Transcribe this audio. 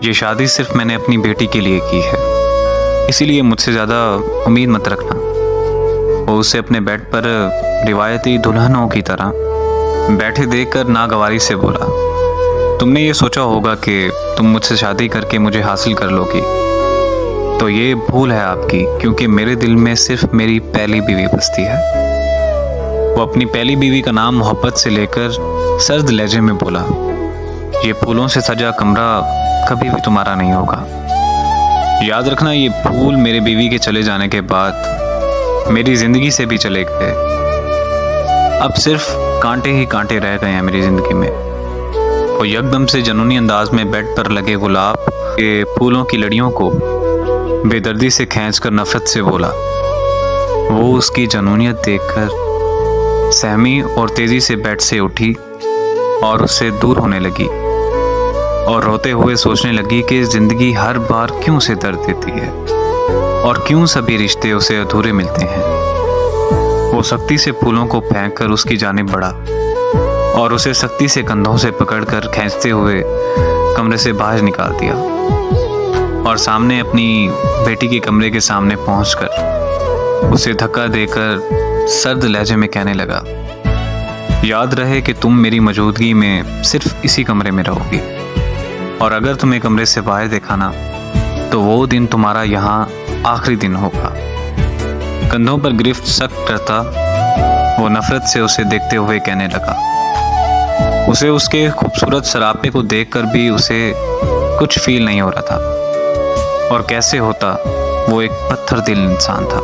ये शादी सिर्फ मैंने अपनी बेटी के लिए की है, इसीलिए मुझसे ज़्यादा उम्मीद मत रखना। वो उसे अपने बेड पर रिवायती दुल्हनों की तरह बैठे देखकर नागवारी से बोला, तुमने ये सोचा होगा कि तुम मुझसे शादी करके मुझे हासिल कर लोगी, तो ये भूल है आपकी, क्योंकि मेरे दिल में सिर्फ मेरी पहली बीवी बसती है। वो अपनी पहली बीवी का नाम मोहब्बत से लेकर सर्द लहजे में बोला, ये फूलों से सजा कमरा कभी भी तुम्हारा नहीं होगा। याद रखना, ये फूल मेरे बीवी के चले जाने के बाद मेरी ज़िंदगी से भी चले गए। अब सिर्फ कांटे ही कांटे रह गए हैं मेरी ज़िंदगी में। वो यकदम से जनूनी अंदाज में बेड पर लगे गुलाब के फूलों की लड़ियों को बेदर्दी से खींचकर नफरत से बोला। वो उसकी जनूनियत देखकर सहमी और तेज़ी से बेड से उठी और उससे दूर होने लगी और रोते हुए सोचने लगी कि ज़िंदगी हर बार क्यों उसे दर्द देती है और क्यों सभी रिश्ते उसे अधूरे मिलते हैं। वो सख्ती से फूलों को फेंककर उसकी जानिब बढ़ा और उसे सख्ती से कंधों से पकड़कर खींचते हुए कमरे से बाहर निकाल दिया और सामने अपनी बेटी के कमरे के सामने पहुंचकर उसे धक्का देकर सर्द लहजे में कहने लगा, याद रहे कि तुम मेरी मौजूदगी में सिर्फ इसी कमरे में रहोगी, और अगर तुम्हें कमरे से बाहर देखा ना, तो वो दिन तुम्हारा यहाँ आखिरी दिन होगा। कंधों पर गिरफ्त सख्त करता वो नफरत से उसे देखते हुए कहने लगा। उसे उसके खूबसूरत सरापे को देखकर भी उसे कुछ फील नहीं हो रहा था, और कैसे होता, वो एक पत्थर दिल इंसान था।